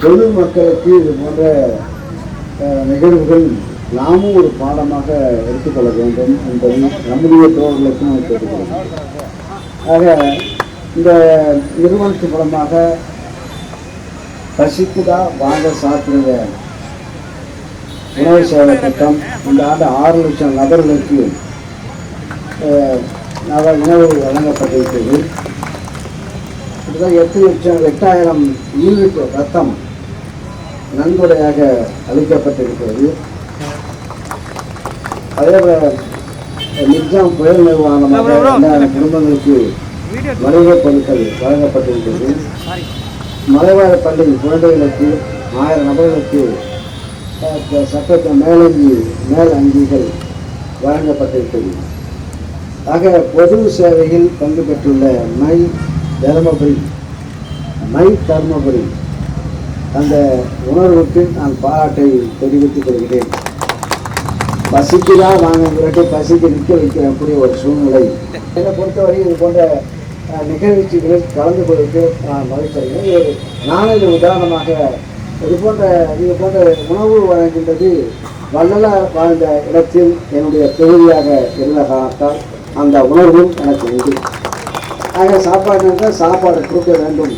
பொது மக்களுக்கு இது போன்ற நிகழ்வுகள் நாமும் ஒரு பாடமாக எடுத்துக்கொள்ள வேண்டும் என்பதை நம்முடைய தோழர்களுக்கும் கேட்டுக்கொள்கிறோம். ஆக இந்த நிறுவனத்தின் மூலமாக பசிக்குதா வாங்க சாப்பிடுங்க உணவு சேவை திட்டம் இந்த ஆண்டு 6 லட்சம் நபர்களுக்கு உணவு வழங்கப்பட்டிருக்கிறது. 8,000 யூனிட் ரத்தம் நன்கொடையாக அளிக்கப்பட்டிருக்கிறது. அதேபோல நிஜாம் புயல் நிர்வாகமாக 2,000 குடும்பங்களுக்கு மளிகை பொருட்கள் வழங்கப்பட்டிருக்கிறது. மலைவாழ் பள்ளி குழந்தைகளுக்கு 1000 நபர்களுக்கு சட்டத்தை மேல் அங்கிகள் வழங்கப்பட்டிருக்கிறது. ஆக பொது சேவையில் பங்கு பெற்றுள்ள மை தர்மபுரி அந்த உணர்வுக்கு நான் பாராட்டை தெரிவித்துக் கொள்கிறேன். பசிக்குதான் வாங்க பசிக்கு நிற்க வைக்கக்கூடிய ஒரு சூழ்நிலை. என்னை பொறுத்தவரை இது போன்ற நிகழ்ச்சிகளில் கலந்து கொள்வதற்கு நான் மகிழ்ச்சியடைகிறேன். நானும் இது உதாரணமாக இது போன்ற உணவு வழங்குகின்றது வள்ளலார் வாழ்ந்த இடத்தில் என்னுடைய தொகுதியாக இருந்த காரணத்தால் அந்த உணர்வும் எனக்கு உண்டு. ஆக சாப்பாடு என்றால் சாப்பாடு கொடுக்க வேண்டும்.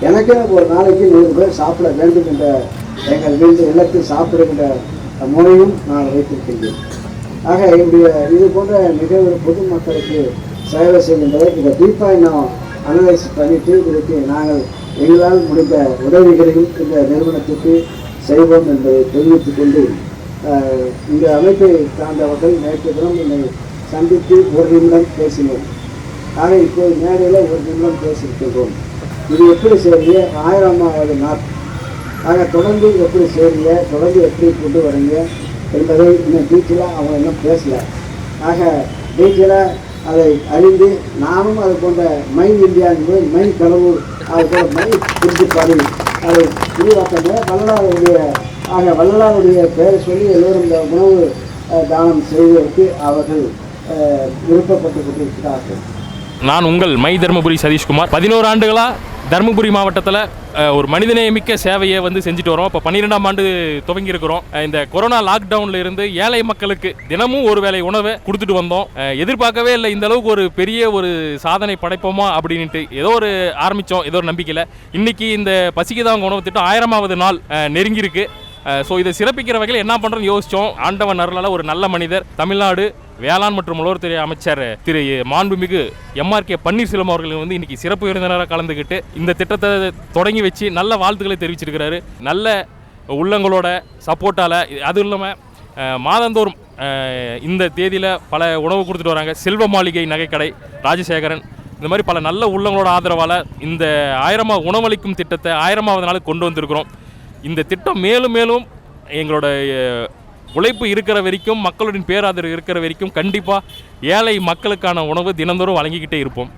எனக்கு ஒரு நாளைக்கு 100 பேர் சாப்பிட வேண்டும் என்ற எங்கள் வீட்டு இல்லத்தில் சாப்பிடுகின்ற முறையும் நான் வைத்திருக்கின்றேன். ஆக என்னுடைய இது போன்ற நிகழ்வு பொதுமக்களுக்கு சேவை செய்கின்றதை இதை டீப்பாக நான் அனலைஸ் பண்ணிட்டு இதுக்கு நாங்கள் எங்களால் முடிந்த உதவிகளையும் இந்த நிறுவனத்துக்கு செய்வோம் என்பதை தெரிவித்துக் கொண்டு இந்த அமைப்பை சார்ந்தவர்கள் நேற்று தினம் என்னை சந்தித்து 1 நிமிடம் பேசினோம். ஆக இப்போது மேடையில் 1 நிமிடம் பேசியிருக்கின்றோம். இது எப்படி செய்ய 1000வது நாள். ஆக தொடர்ந்து எப்படி செய்ய தொடர்ந்து எப்படி கொண்டு வரீங்க என்பதை இன்னும் டீச்சராக அவங்க இன்னும் பேசலை. ஆக டீச்சராக அதை அறிந்து நானும் அது போன்ற மைண்ட் இந்தியா என்பது மைண்ட் கனவு அது போல மைண்ட் குறிப்பிட்டாடி அதை உருவாக்க வள்ளலாருடைய பெயரை சொல்லி எல்லோரும் இந்த உணவு தானம் செய்வதற்கு அவர்கள் விருப்பப்பட்டு கொண்டிருக்கிறார்கள். நான் உங்கள் மை தர்மபுரி சதீஷ்குமார். 11 ஆண்டுகளாக தருமபுரி மாவட்டத்தில் ஒரு மனிதநேயமிக்க சேவையை செஞ்சுட்டு வரோம். இப்போ 12ஆம் ஆண்டு துவங்கி இருக்கிறோம். இந்த கொரோனா லாக்டவுன்ல இருந்து ஏழை மக்களுக்கு தினமும் ஒரு வேளை உணவை கொடுத்துட்டு வந்தோம். எதிர்பார்க்கவே இல்லை இந்த அளவுக்கு ஒரு பெரிய ஒரு சாதனை படைப்போமா அப்படின்ட்டு ஏதோ ஒரு ஆரம்பித்தோம், ஏதோ ஒரு நம்பிக்கையில். இன்னைக்கு இந்த பசிக்குதாங்க உணவு திட்டம் 1000வது நாள் நெருங்கியிருக்கு. ஸோ இதை சிறப்பிக்கிற வகையில் என்ன பண்ணுறோன்னு யோசித்தோம். ஆண்டவன் அருளால் ஒரு நல்ல மனிதர், தமிழ்நாடு வேளாண் மற்றும் உழவுத்துறை அமைச்சர் திரு மாண்புமிகு MRK பன்னீர்செல்வம் அவர்கள் இன்னைக்கு சிறப்பு விருந்தினராக கலந்துக்கிட்டு இந்த திட்டத்தை தொடங்கி வச்சு நல்ல வாழ்த்துக்களை தெரிவிச்சிருக்கிறாரு. நல்ல உள்ளங்களோட சப்போர்ட்டால் அதுவும் இல்லாமல் மாதந்தோறும் இந்த தேதியில் பல உணவு கொடுத்துட்டு வராங்க. செல்வ மாளிகை நகைக்கடை, ராஜசேகரன், இந்த மாதிரி பல நல்ல உள்ளங்களோட ஆதரவால் இந்த 1000வது உணவளிக்கும் திட்டத்தை 1000வது நாளுக்கு கொண்டு வந்திருக்கிறோம். இந்த திட்டம் மேலும் மேலும் எங்களோட உழைப்பு இருக்கிற வரைக்கும், மக்களுடைய பேராதரவு இருக்கிற வரைக்கும் கண்டிப்பாக ஏழை மக்களுக்கான உணவு தினந்தோறும் வழங்கிக்கிட்டே இருப்போம்.